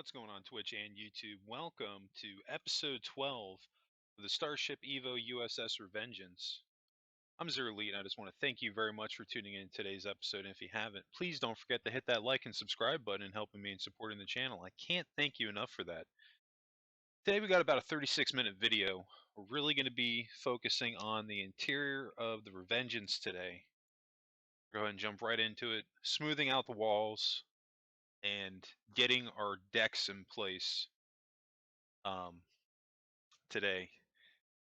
What's going on, Twitch and YouTube? Welcome to episode 12 of the Starship Evo U.S.S. Revengeance. I'm Zero Elite, and I just want to thank you very much for tuning in today's episode. And if you haven't, please don't forget to hit that like and subscribe button and helping me and supporting the channel. I can't thank you enough for that. Today we got about a 36-minute video. We're really going to be focusing on the interior of the Revengeance today. Go ahead and jump right into it, smoothing out the walls and getting our decks in place today.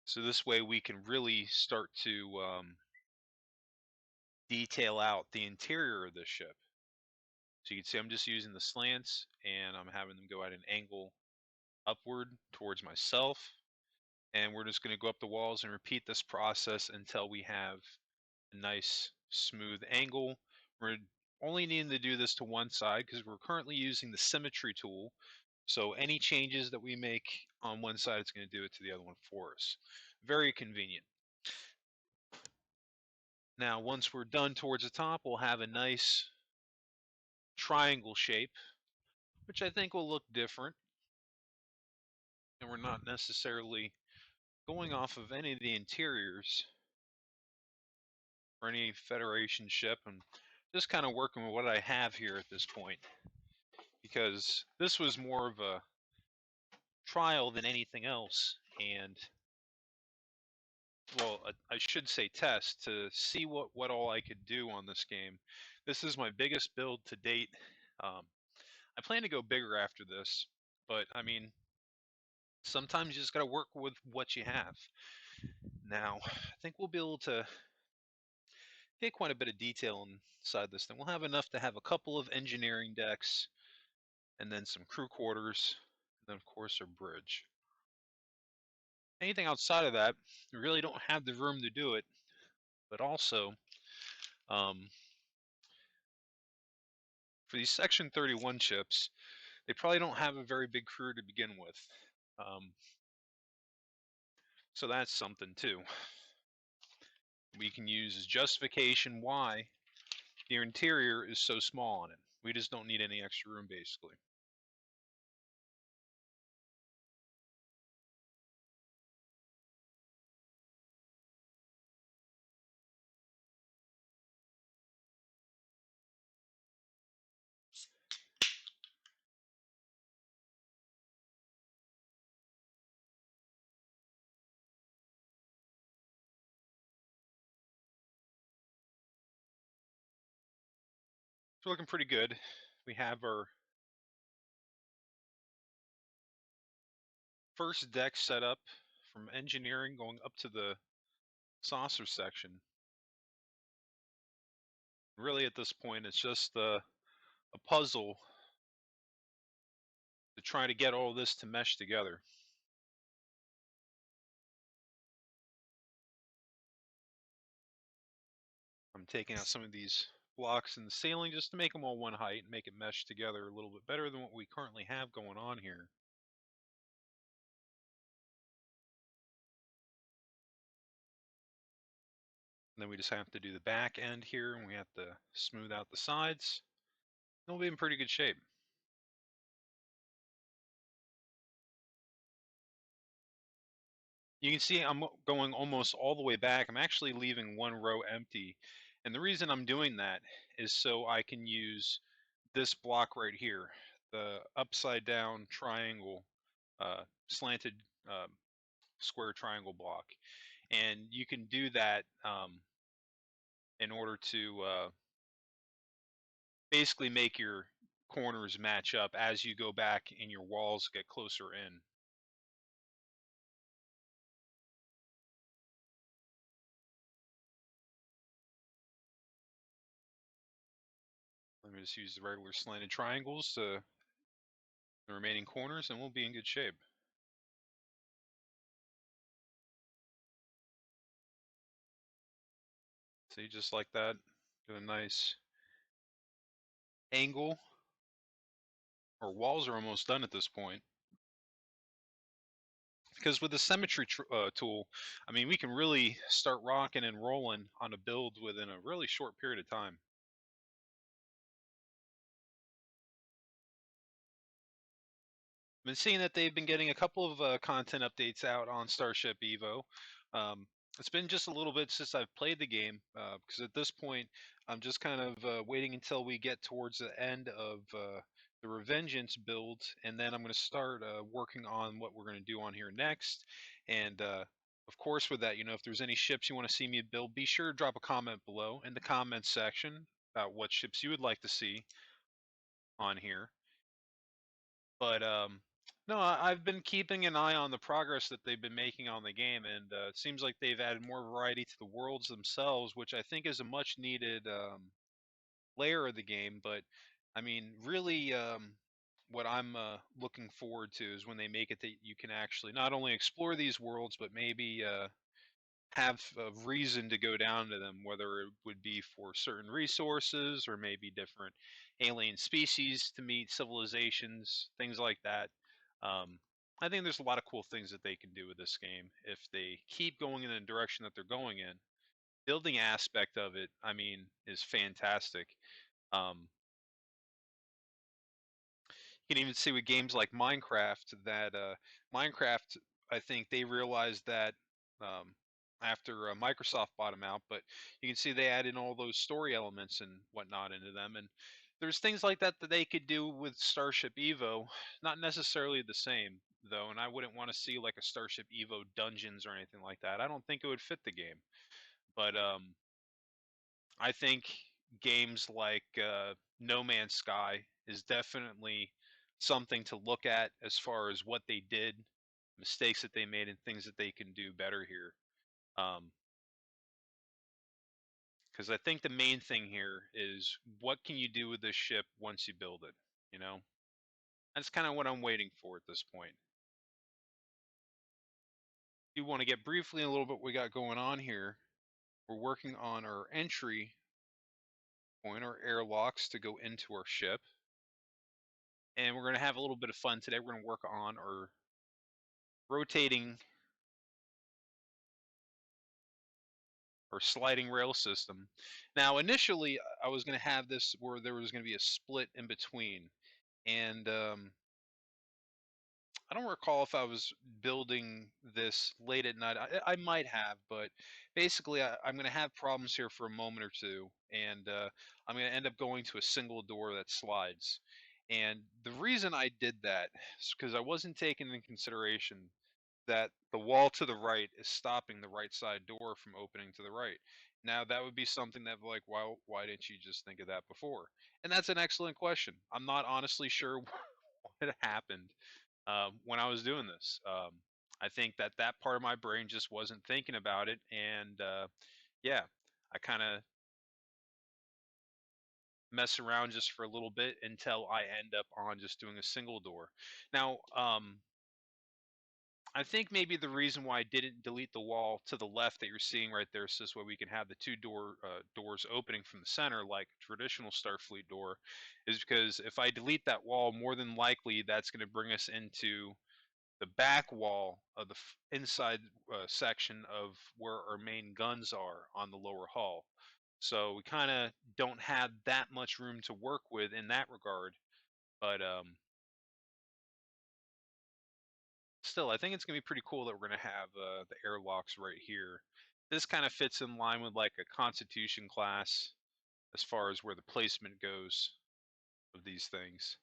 So this way we can really start to detail out the interior of this ship. So you can see I'm just using the slants and I'm having them go at an angle upward towards myself. And we're just going to go up the walls and repeat this process until we have a nice smooth angle. We're only needing to do this to one side because we're currently using the symmetry tool. So any changes that we make on one side, it's going to do it to the other one for us. Very convenient. Now, once we're done towards the top, we'll have a nice triangle shape, which I think will look different. And we're not necessarily going off of any of the interiors or any Federation ship, and just kind of working with what I have here at this point. Because this was more of a trial than anything else, and well, I should say test to see what all I could do on this game. This is my biggest build to date. I plan to go bigger after this, but I mean, sometimes you just got to work with what you have. Now, I think we'll be able to get quite a bit of detail inside this thing. We'll have enough to have a couple of engineering decks, and then some crew quarters, and then of course our bridge. Anything outside of that, we really don't have the room to do it, but also, for these Section 31 ships, they probably don't have a very big crew to begin with. So that's something too. We can use as justification why the interior is so small on it. We just don't need any extra room, basically. It's looking pretty good. We have our first deck set up from engineering going up to the saucer section. Really, at this point, it's just a puzzle to try to get all this to mesh together. I'm taking out some of these blocks in the ceiling just to make them all one height and make it mesh together a little bit better than what we currently have going on here. And then we just have to do the back end here, and we have to smooth out the sides. It'll be in pretty good shape. You can see I'm going almost all the way back. I'm actually leaving one row empty. And the reason I'm doing that is so I can use this block right here, the upside down triangle, slanted square triangle block. And you can do that in order to basically make your corners match up as you go back and your walls get closer in. Let me just use the regular slanted triangles to the remaining corners, and we'll be in good shape. See, just like that, get a nice angle. Our walls are almost done at this point. Because with the symmetry tool, I mean, we can really start rocking and rolling on a build within a really short period of time. been seeing that they've been getting a couple of content updates out on Starship Evo. Um, it's been just a little bit since I've played the game, because at this point I'm just kind of waiting until we get towards the end of the Revengeance build, and then I'm going to start working on what we're going to do on here next. And of course, with that, if there's any ships you want to see me build, be sure to drop a comment below in the comments section about what ships you would like to see on here. But no, I've been keeping an eye on the progress that they've been making on the game, and it seems like they've added more variety to the worlds themselves, which I think is a much needed layer of the game. But I mean, really, what I'm looking forward to is when they make it that you can actually not only explore these worlds, but maybe have a reason to go down to them, whether it would be for certain resources or maybe different alien species to meet, civilizations, things like that. Um, I think there's a lot of cool things that they can do with this game if they keep going in the direction that they're going in. Building aspect of it, I mean, is fantastic. Um, you can even see with games like Minecraft that Minecraft, I think they realized that um, after Microsoft bought them out, but you can see they add in all those story elements and whatnot into them. And there's things like that that they could do with Starship Evo, not necessarily the same though. And I wouldn't want to see like a Starship Evo dungeons or anything like that. I don't think it would fit the game. But I think games like No Man's Sky is definitely something to look at as far as what they did, mistakes that they made, and things that they can do better here. Because I think the main thing here is what can you do with this ship once you build it? You know, that's kind of what I'm waiting for at this point. You want to get briefly a little bit what we got going on here. We're working on our entry point, our airlocks to go into our ship. And we're going to have a little bit of fun today. We're going to work on our rotating or sliding rail system. Now, initially, I was going to have this where there was going to be a split in between. And I don't recall if I was building this late at night. I might have, but basically, I'm going to have problems here for a moment or two. And I'm going to end up going to a single door that slides. And the reason I did that is because I wasn't taking into consideration that the wall to the right is stopping the right side door from opening to the right. Now that would be something that like why didn't you just think of that before? And that's an excellent question. I'm not honestly sure what happened when I was doing this. I think that that part of my brain just wasn't thinking about it, and yeah, I kind of mess around just for a little bit until I end up on just doing a single door. Now, I think maybe the reason why I didn't delete the wall to the left that you're seeing right there, so this way we can have the two doors opening from the center like a traditional Starfleet door, is because if I delete that wall, more than likely that's going to bring us into the back wall of the inside section of where our main guns are on the lower hull. So we kind of don't have that much room to work with in that regard, but still, I think it's gonna be pretty cool that we're gonna have the airlocks right here. This kind of fits in line with like a Constitution class as far as where the placement goes of these things.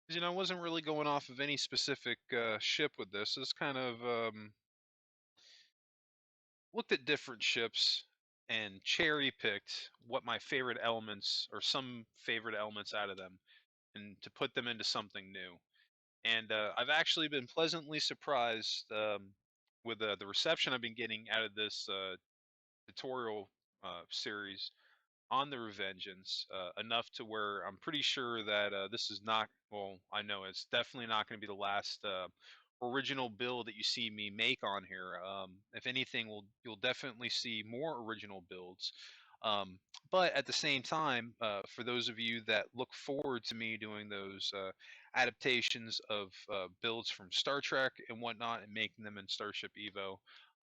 'Cause, I wasn't really going off of any specific ship with this. It's kind of looked at different ships and cherry picked what my favorite elements or some favorite elements out of them and to put them into something new. And I've actually been pleasantly surprised with the reception I've been getting out of this tutorial series on the Revengeance, enough to where I'm pretty sure that this is not, well, I know it's definitely not going to be the last original build that you see me make on here. If anything, you'll definitely see more original builds. Um, but at the same time, for those of you that look forward to me doing those adaptations of builds from Star Trek and whatnot and making them in Starship Evo,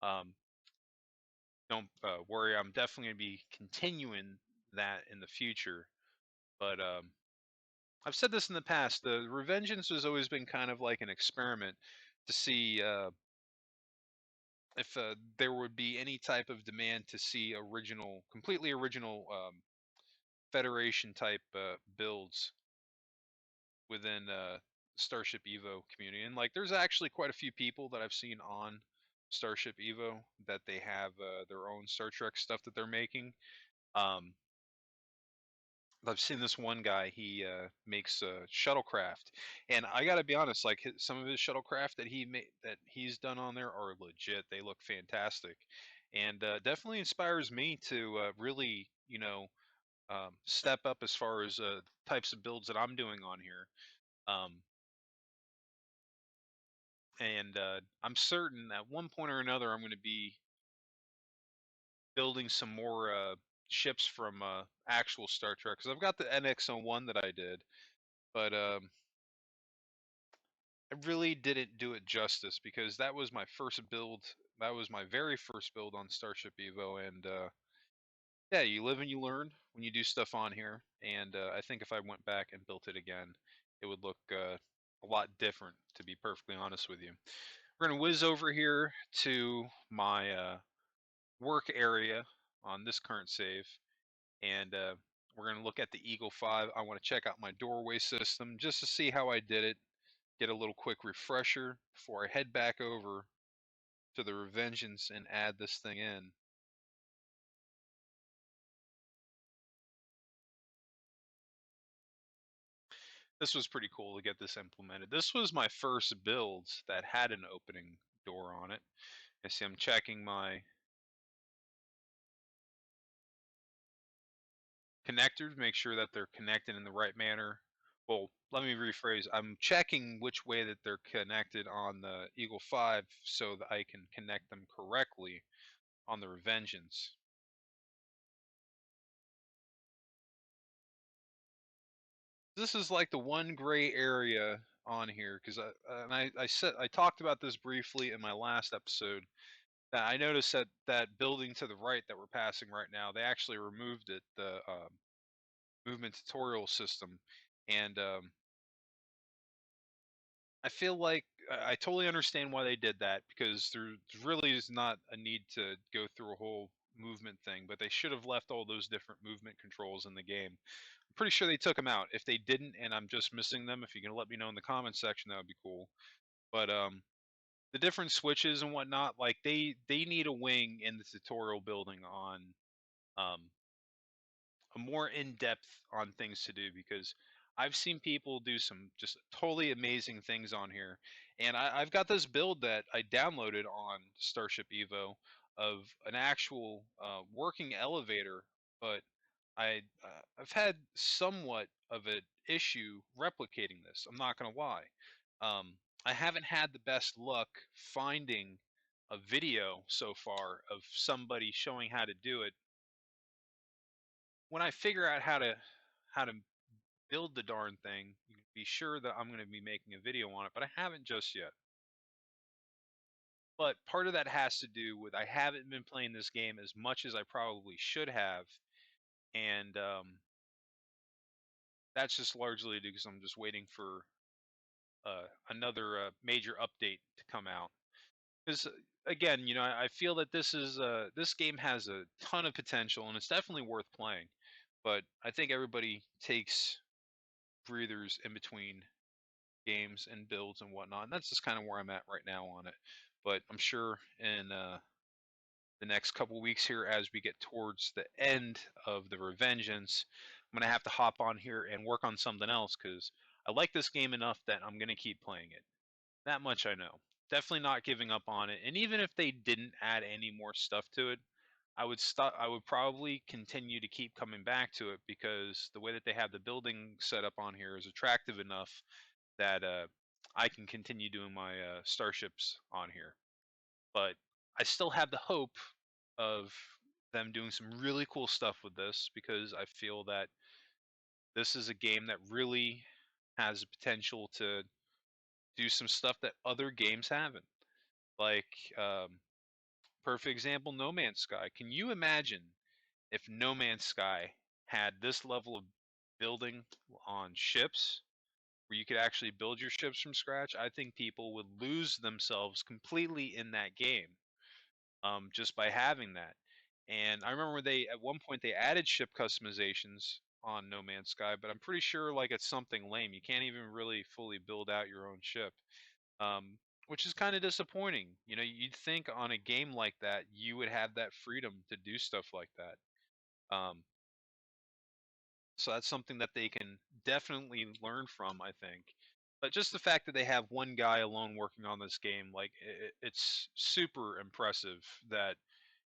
um, don't worry. I'm definitely going to be continuing that in the future. But I've said this in the past. The Revengeance has always been kind of like an experiment to see if there would be any type of demand to see completely original Federation type builds within Starship Evo community. And like, there's actually quite a few people that I've seen on Starship Evo that they have their own Star Trek stuff that they're making. Um, I've seen this one guy. He makes shuttlecraft, and I got to be honest. Like some of his shuttlecraft that he's done on there are legit. They look fantastic, and definitely inspires me to really, step up as far as types of builds that I'm doing on here. Um, and I'm certain at one point or another I'm going to be building some more ships from actual Star Trek because I've got the NX-01 that I did, but I really didn't do it justice because that was my first build. That was my very first build on Starship Evo, and yeah, you live and you learn when you do stuff on here. And I think if I went back and built it again, it would look a lot different. To be perfectly honest with you, we're gonna whiz over here to my work area on this current save, and we're gonna look at the Eagle 5. I want to check out my doorway system just to see how I did it, get a little quick refresher before I head back over to the Revengeance and add this thing in. This was pretty cool to get this implemented. This was my first build that had an opening door on it. I see I'm checking my connectors, make sure that they're connected in the right manner. Well, let me rephrase. I'm checking which way that they're connected on the Eagle 5 so that I can connect them correctly on the Revengeance. This is like the one gray area on here because I talked about this briefly in my last episode. That I noticed that building to the right that we're passing right now, they actually removed it, the movement tutorial system, and I feel like I totally understand why they did that because there really is not a need to go through a whole movement thing, but they should have left all those different movement controls in the game. I'm pretty sure they took them out. If they didn't, and I'm just missing them, if you can let me know in the comments section, that would be cool. But the different switches and whatnot, like they need a wing in the tutorial building on um, a more in depth on things to do because I've seen people do some just totally amazing things on here, and I've got this build that I downloaded on Starship Evo of an actual working elevator, but I've had somewhat of an issue replicating this. I'm not gonna lie. I haven't had the best luck finding a video so far of somebody showing how to do it. When I figure out how to build the darn thing, you can be sure that I'm going to be making a video on it, but I haven't just yet. But part of that has to do with I haven't been playing this game as much as I probably should have, and that's just largely because I'm just waiting for another major update to come out. Because again, I feel that this game has a ton of potential, and it's definitely worth playing. But I think everybody takes breathers in between games and builds and whatnot. And that's just kind of where I'm at right now on it. But I'm sure in the next couple weeks here, as we get towards the end of the Revengeance, I'm gonna have to hop on here and work on something else because I like this game enough that I'm gonna keep playing it. That much I know. Definitely not giving up on it. And even if they didn't add any more stuff to it, I would stop. I would probably continue to keep coming back to it because the way that they have the building set up on here is attractive enough that I can continue doing my starships on here. But I still have the hope of them doing some really cool stuff with this because I feel that this is a game that really has the potential to do some stuff that other games haven't. Like, perfect example, No Man's Sky. Can you imagine if No Man's Sky had this level of building on ships, where you could actually build your ships from scratch, I think people would lose themselves completely in that game, just by having that. And I remember they at one point they added ship customizations on No Man's Sky, but I'm pretty sure like it's something lame. You can't even really fully build out your own ship, which is kind of disappointing. You know, you'd think on a game like that you would have that freedom to do stuff like that. So that's something that they can definitely learn from, I think. But just the fact that they have one guy alone working on this game, like it's super impressive that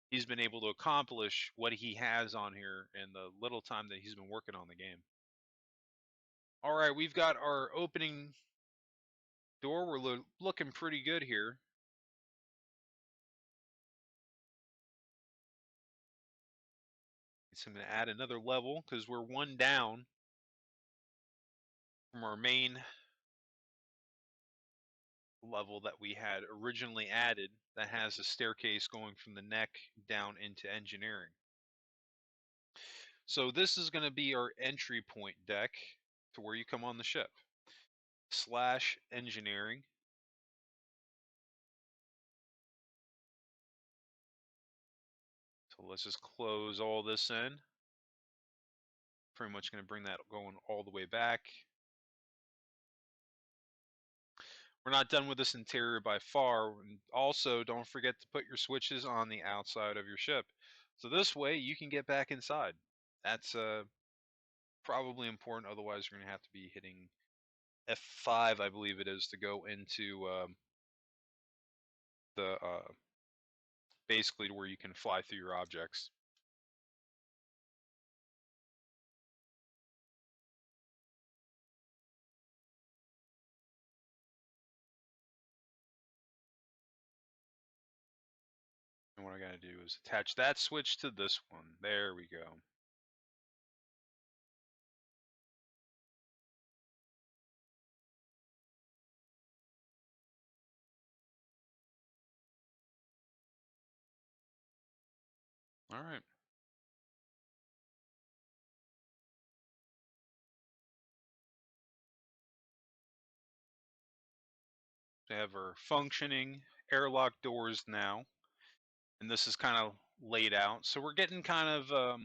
he's been able to accomplish what he has on here in the little time that he's been working on the game. All right, we've got our opening door. We're looking pretty good here. So I'm going to add another level because we're one down from our main level that we had originally added that has a staircase going from the neck down into engineering. So this is going to be our entry point deck to where you come on the ship. / engineering. So let's just close all this in. Pretty much going to bring that going all the way back. We're not done with this interior by far. And also, don't forget to put your switches on the outside of your ship. So this way you can get back inside. That's probably important. Otherwise, you're going to have to be hitting F5, I believe it is, to go into the basically to where you can fly through your objects. And what I got to do is attach that switch to this one. There we go. All right. We have our functioning airlock doors now, and this is kind of laid out. So we're getting kind of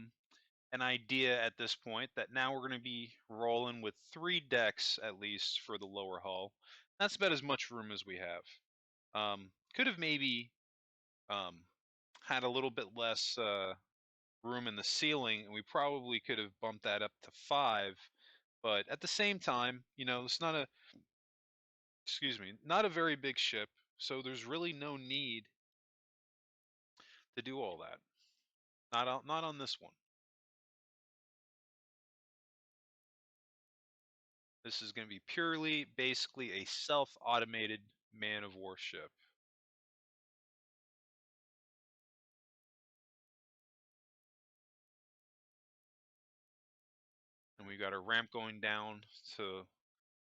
an idea at this point that now we're going to be rolling with 3 decks at least for the lower hull. That's about as much room as we have. Could have maybe um, had a little bit less room in the ceiling, and we probably could have bumped that up to 5. But at the same time, you know, it's not a, excuse me, not a very big ship, so there's really no need to do all that. Not on this one. This is going to be purely, basically, a self-automated man of war ship. And we got a ramp going down to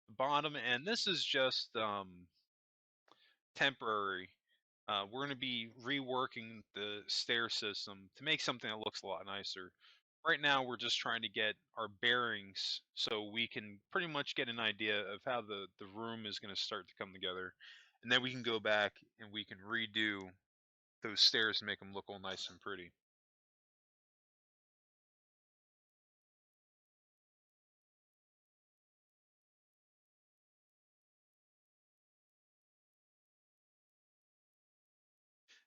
the bottom, and this is just temporary. We're going to be reworking the stair system to make something that looks a lot nicer. Right now, we're just trying to get our bearings so we can pretty much get an idea of how the room is going to start to come together. And then we can go back and we can redo those stairs and make them look all nice and pretty.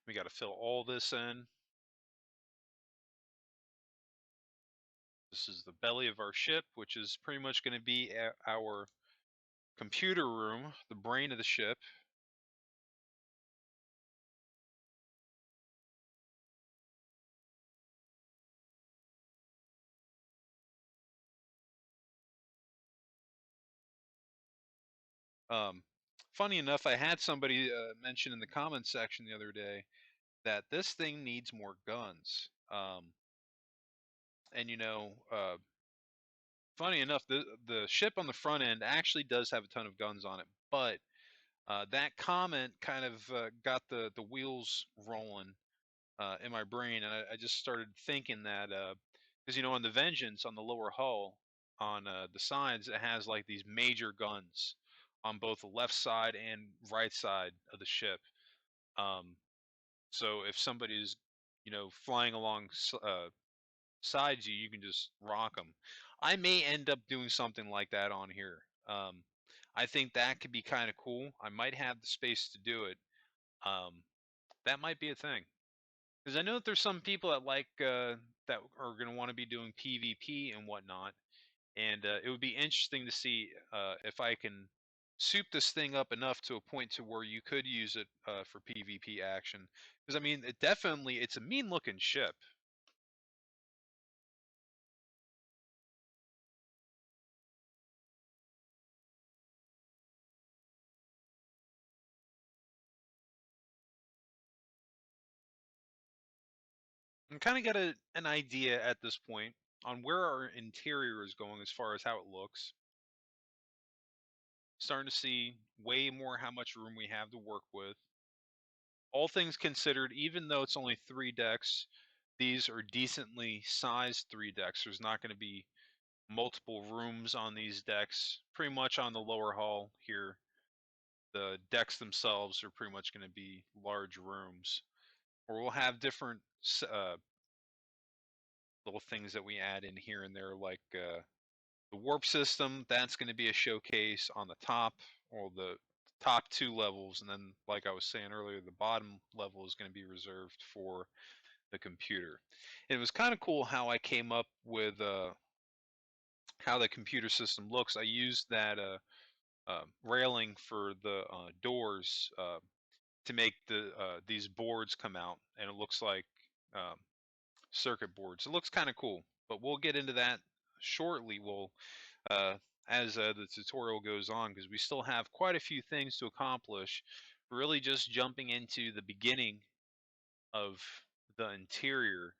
We got to fill all this in. This is the belly of our ship, which is pretty much going to be our computer room, the brain of the ship. Um, Funny enough, I had somebody mention in the comments section the other day that this thing needs more guns. And you know, funny enough, the ship on the front end actually does have a ton of guns on it, but that comment kind of got the wheels rolling in my brain, and I just started thinking that because you know, on the Vengeance on the lower hull, on the sides, it has like these major guns on both the left side and right side of the ship. Um, so if somebody's, flying along sides you, you can just rock them. I may end up doing something like that on here. I think that could be kind of cool. I might have the space to do it. Um, that might be a thing. Because I know that there's some people that that are going to want to be doing PvP and whatnot, and it would be interesting to see if I can soup this thing up enough to a point to where you could use it for PvP action. Because I mean, it's a mean looking ship. I'm kind of got an idea at this point on where our interior is going as far as how it looks. Starting to see way more how much room we have to work with. All things considered, even though it's only 3 decks, these are decently sized 3 decks. There's not going to be multiple rooms on these decks. Pretty much on the lower hull here, the decks themselves are pretty much going to be large rooms. Or we'll have different little things that we add in here and there, like the warp system. That's going to be a showcase on the top, or the top 2 levels, and then, like I was saying earlier, the bottom level is going to be reserved for the computer. And it was kind of cool how I came up with how the computer system looks. I used that railing for the doors to make these boards come out, and it looks like um, circuit boards. It looks kind of cool, but we'll get into that shortly. Uh, as the tutorial goes on, because we still have quite a few things to accomplish. Really, just jumping into the beginning of the interior,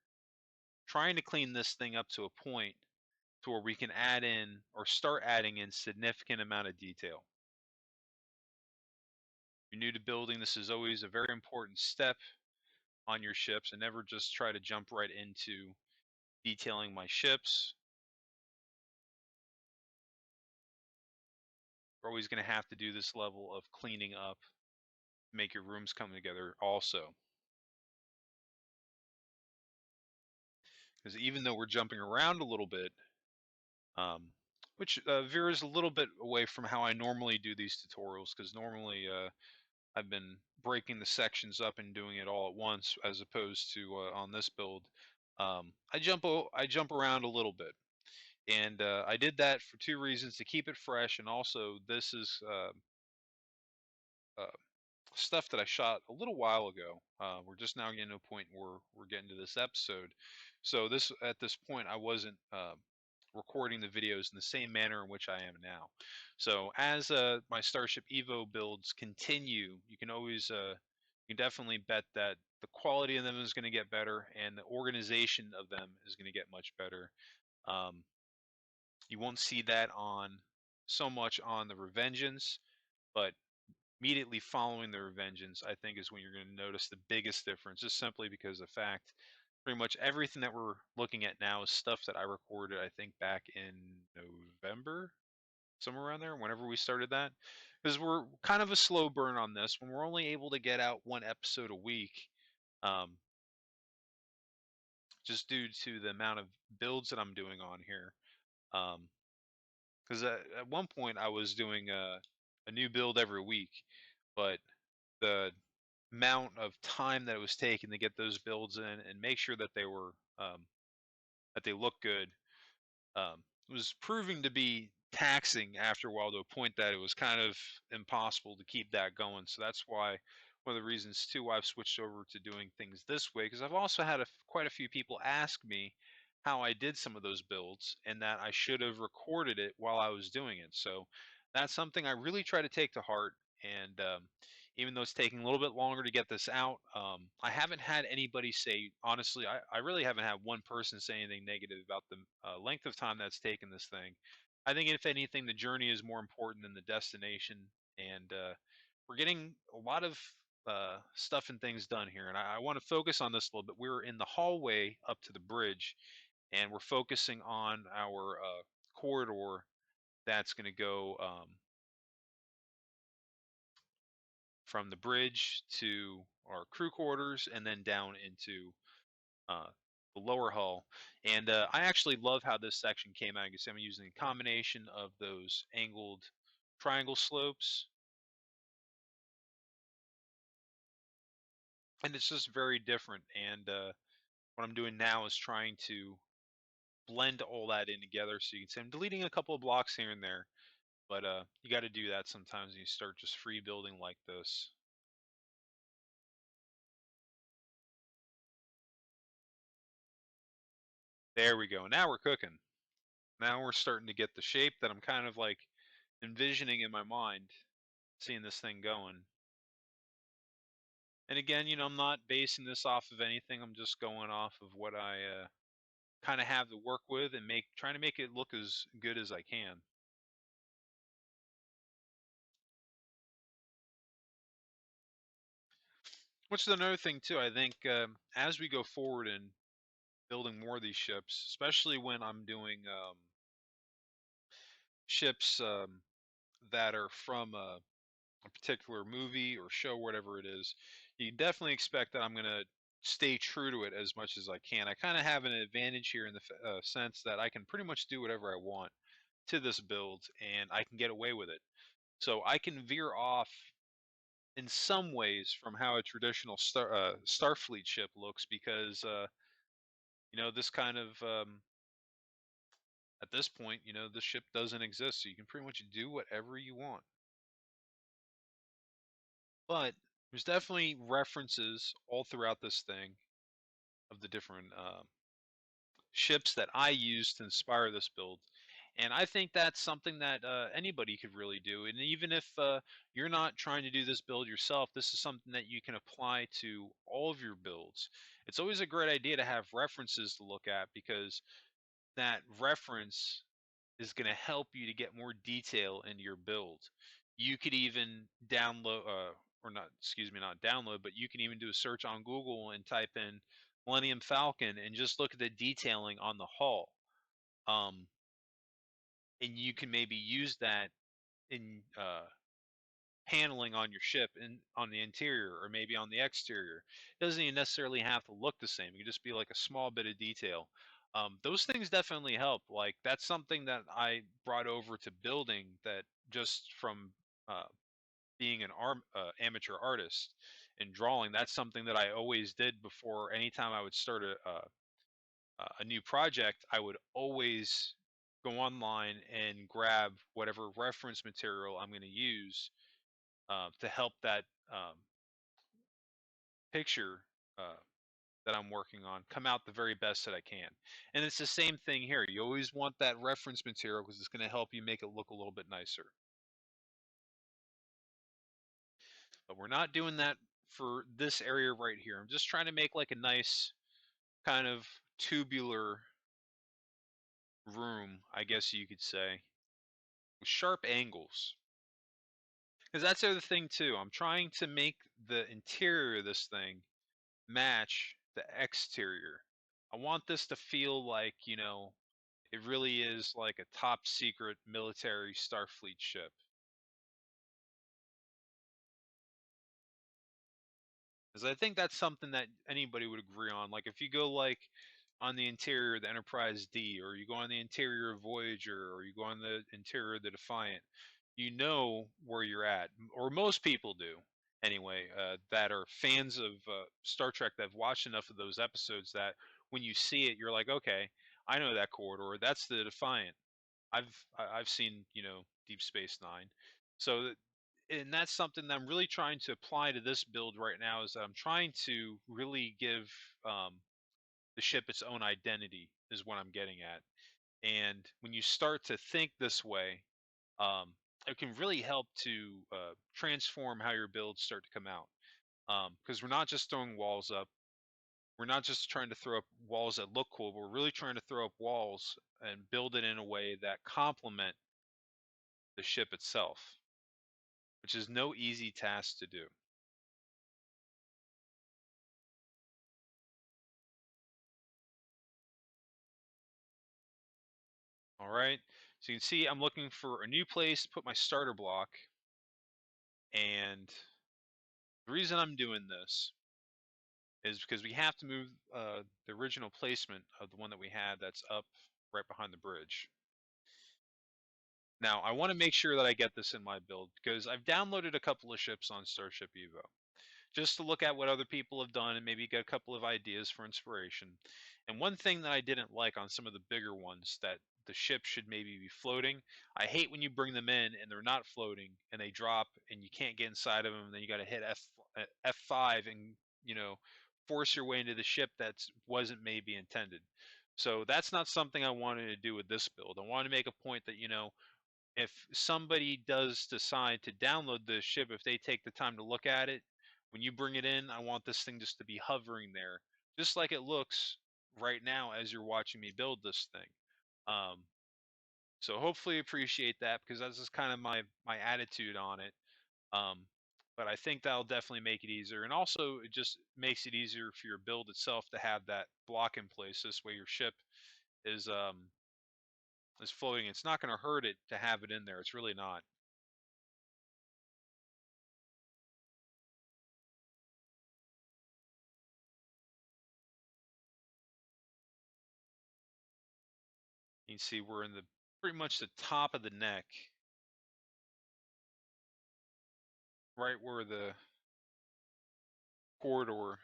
trying to clean this thing up to a point to where we can add in or start adding in significant amount of detail. If you're new to building, this is always a very important step on your ships, and never just try to jump right into detailing my ships. We're always going to have to do this level of cleaning up, make your rooms come together also. Because even though we're jumping around a little bit, um, which veers a little bit away from how I normally do these tutorials, because normally I've been breaking the sections up and doing it all at once, as opposed to on this build. I jump around a little bit, and I did that for 2 reasons: to keep it fresh, and also this is uh, stuff that I shot a little while ago. We're just now getting to a point where we're getting to this episode. So at this point, I wasn't recording the videos in the same manner in which I am now. So as my Starship Evo builds continue, you can definitely bet that the quality of them is going to get better, and the organization of them is going to get much better. Um, you won't see that on so much on the Revengeance, but immediately following the Revengeance, I think, is when you're going to notice the biggest difference, just simply because of the fact pretty much everything that we're looking at now is stuff that I recorded, I think, back in November, somewhere around there, whenever we started that. Because we're kind of a slow burn on this. When we're only able to get out 1 episode a week, um, just due to the amount of builds that I'm doing on here. Because at one point I was doing a new build every week, but the amount of time that it was taking to get those builds in and make sure that they look good was proving to be taxing after a while, to a point that it was kind of impossible to keep that going. So that's why one of the reasons too why I've switched over to doing things this way, because I've also had quite a few people ask me how I did some of those builds, and that I should have recorded it while I was doing it. So that's something I really try to take to heart. And even though it's taking a little bit longer to get this out, I haven't had anybody say, honestly, I really haven't had one person say anything negative about the length of time that's taken this thing. I think, if anything, the journey is more important than the destination, and we're getting a lot of stuff and things done here. And I want to focus on this a little bit. We're in the hallway up to the bridge, and we're focusing on our corridor that's going to go from the bridge to our crew quarters and then down into uh, the lower hull. And I actually love how this section came out. You can see I'm using a combination of those angled triangle slopes, and it's just very different. And what I'm doing now is trying to blend all that in together. So you can see I'm deleting a couple of blocks here and there, but you got to do that sometimes when you start just free building like this. There we go. Now we're cooking. Now we're starting to get the shape that I'm kind of like envisioning in my mind, seeing this thing going. And again, I'm not basing this off of anything. I'm just going off of what I kind of have to work with and trying to make it look as good as I can. Which is another thing too. I think as we go forward in building more of these ships, especially when I'm doing ships that are from a particular movie or show, whatever it is, you can definitely expect that I'm going to stay true to it as much as I can. I kind of have an advantage here in the sense that I can pretty much do whatever I want to this build and I can get away with it. So I can veer off in some ways from how a traditional Starfleet ship looks because, this kind of, at this point, the ship doesn't exist. So you can pretty much do whatever you want. But there's definitely references all throughout this thing of the different ships that I used to inspire this build. And I think that's something that anybody could really do. And even if you're not trying to do this build yourself, this is something that you can apply to all of your builds. It's always a great idea to have references to look at because that reference is going to help you to get more detail into your build. You could even download, or not, excuse me, not download, but you can even do a search on Google and type in Millennium Falcon and just look at the detailing on the hull. And you can maybe use that in paneling on your ship and on the interior or maybe on the exterior. It doesn't even necessarily have to look the same. It can just be like a small bit of detail. Those things definitely help. Like that's something that I brought over to building that just from being an amateur artist and drawing. That's something that I always did before. Anytime I would start a new project, I would always go online and grab whatever reference material I'm going to use to help that picture uh, that I'm working on come out the very best that I can. And it's the same thing here. You always want that reference material because it's going to help you make it look a little bit nicer. But we're not doing that for this area right here. I'm just trying to make like a nice kind of tubular room, I guess you could say, with sharp angles. Because that's the other thing too. I'm trying to make the interior of this thing match the exterior. I want this to feel like, it really is like a top secret military Starfleet ship. Because I think that's something that anybody would agree on. Like if you go like on the interior of the Enterprise D, or you go on the interior of Voyager, or you go on the interior of the Defiant, you know where you're at, or most people do anyway, that are fans of Star Trek that have watched enough of those episodes that when you see it, you're like, okay, I know that corridor. That's the Defiant. I've seen Deep Space Nine, so and that's something that I'm really trying to apply to this build right now. Is that I'm trying to really give the ship its own identity. Is what I'm getting at. And when you start to think this way, um, it can really help to transform how your builds start to come out. Because we're not just throwing walls up. We're not just trying to throw up walls that look cool, but we're really trying to throw up walls and build it in a way that complement the ship itself, which is no easy task to do. All right, so you can see I'm looking for a new place to put my starter block, and the reason I'm doing this is because we have to move the original placement of the one that we had that's up right behind the bridge. Now, I want to make sure that I get this in my build because I've downloaded a couple of ships on Starship Evo just to look at what other people have done and maybe get a couple of ideas for inspiration. And one thing that I didn't like on some of the bigger ones that the ship should maybe be floating. I hate when you bring them in and they're not floating and they drop and you can't get inside of them. And then you got to hit F5 and force your way into the ship that wasn't maybe intended. So that's not something I wanted to do with this build. I want to make a point that if somebody does decide to download the ship, if they take the time to look at it, when you bring it in, I want this thing just to be hovering there, just like it looks right now as you're watching me build this thing. So hopefully appreciate that because that's just kind of my attitude on it. Um, but I think that'll definitely make it easier, and also it just makes it easier for your build itself to have that block in place. This way, your ship is floating. It's not going to hurt it to have it in there. It's really not. You can see we're in the pretty much the top of the neck, right where the corridor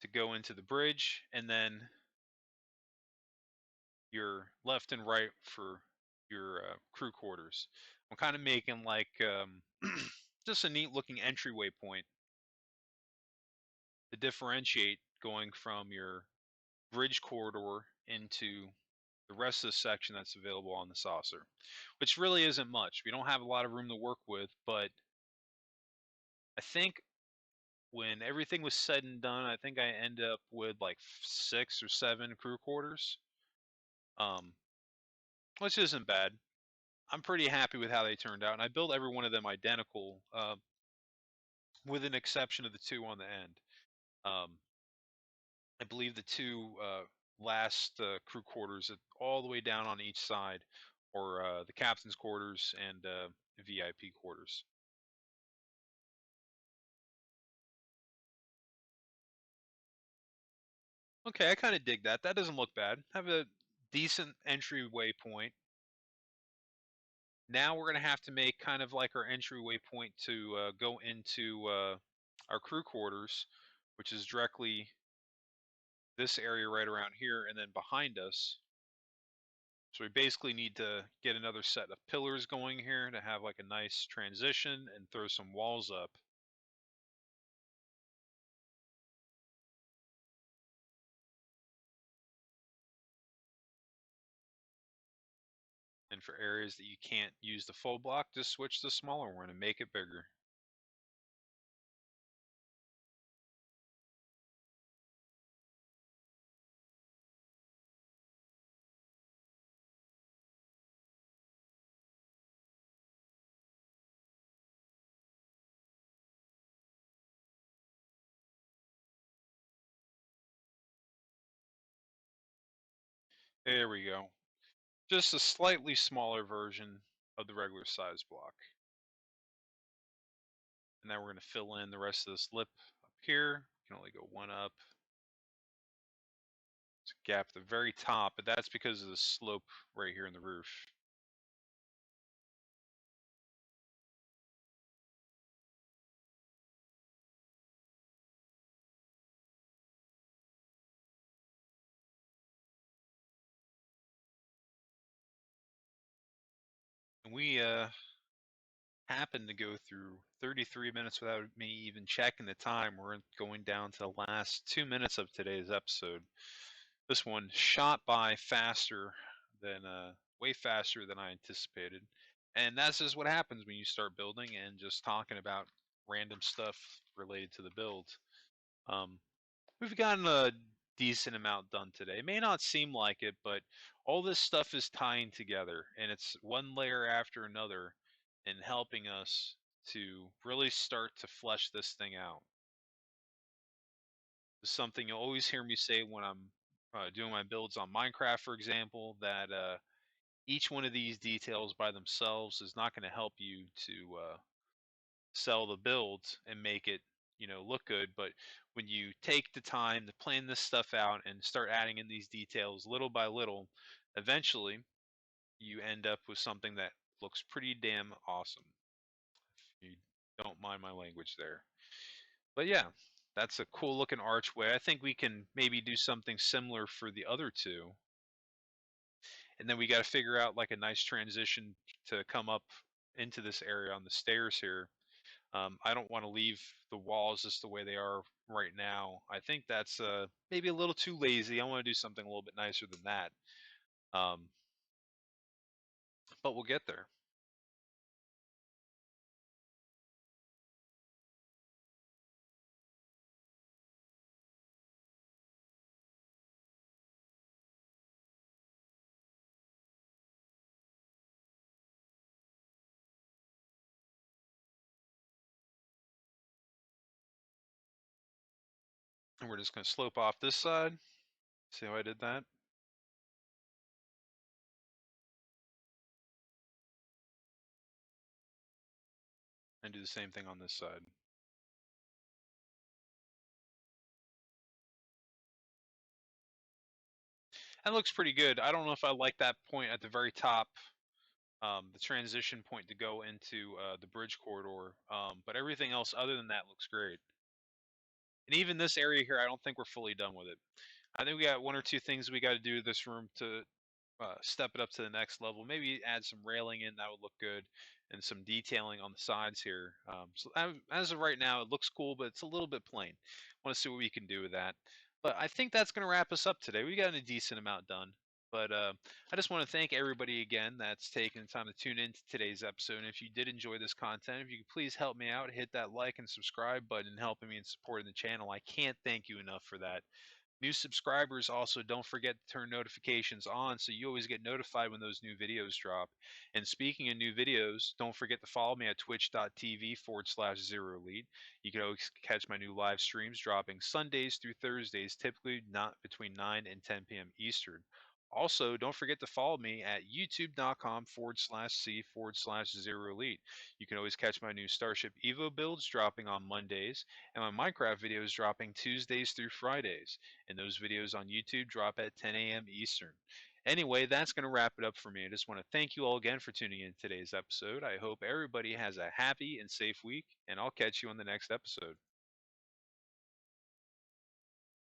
to go into the bridge, and then your left and right for your crew quarters. I'm kind of making like just a neat looking entryway point to differentiate going from your bridge corridor into the rest of the section that's available on the saucer, which really isn't much. We don't have a lot of room to work with, but I think when everything was said and done, I think I ended up with like 6 or 7 crew quarters, um, which isn't bad. I'm pretty happy with how they turned out, and I built every one of them identical, with an exception of the 2 on the end. Um, I believe the 2 last crew quarters, all the way down on each side, or the captain's quarters and VIP quarters. Okay, I kind of dig that. That doesn't look bad. Have a decent entryway point. Now we're going to have to make kind of like our entryway point to go into our crew quarters, which is directly this area right around here and then behind us. So we basically need to get another set of pillars going here to have like a nice transition and throw some walls up. And for areas that you can't use the full block, just switch to the smaller one and make it bigger. There we go. Just a slightly smaller version of the regular size block. And now we're going to fill in the rest of this lip up here. You can only go one up. It's a gap at the very top, but that's because of the slope right here in the roof. And we happened to go through 33 minutes without me even checking the time. We're going down to the last 2 minutes of today's episode. This one shot by faster than way faster than I anticipated. And that's just what happens when you start building and just talking about random stuff related to the build. Um, we've gotten a decent amount done today. It may not seem like it, but all this stuff is tying together, and it's one layer after another and helping us to really start to flesh this thing out. It's something you'll always hear me say when I'm doing my builds on Minecraft, for example, that each one of these details by themselves is not going to help you to sell the builds and make it, look good. But when you take the time to plan this stuff out and start adding in these details little by little, eventually you end up with something that looks pretty damn awesome. If you don't mind my language there. But yeah, that's a cool looking archway. I think we can maybe do something similar for the other two. And then we got to figure out like a nice transition to come up into this area on the stairs here. I don't want to leave the walls just the way they are right now. I think that's maybe a little too lazy. I want to do something a little bit nicer than that. Um, but we'll get there. And we're just going to slope off this side. See how I did that? And do the same thing on this side. That looks pretty good. I don't know if I like that point at the very top, the transition point to go into the bridge corridor. But everything else other than that looks great. And even this area here, I don't think we're fully done with it. I think we got one or two things we got to do to this room to step it up to the next level. Maybe add some railing in, that would look good, and some detailing on the sides here. So as of right now, it looks cool, but it's a little bit plain. Want to see what we can do with that. But I think that's going to wrap us up today. We got a decent amount done. But I just want to thank everybody again that's taken the time to tune in to today's episode. And if you did enjoy this content, if you could please help me out, hit that like and subscribe button, helping me and supporting the channel. I can't thank you enough for that. New subscribers also don't forget to turn notifications on so you always get notified when those new videos drop. And speaking of new videos, don't forget to follow me at twitch.tv/zero elite. You can always catch my new live streams dropping Sundays through Thursdays, typically not between 9 and 10 p.m. Eastern. Also, don't forget to follow me at youtube.com/c/zero elite. You can always catch my new Starship Evo builds dropping on Mondays and my Minecraft videos dropping Tuesdays through Fridays. And those videos on YouTube drop at 10 a.m. Eastern. Anyway, that's going to wrap it up for me. I just want to thank you all again for tuning in today's episode. I hope everybody has a happy and safe week, and I'll catch you on the next episode.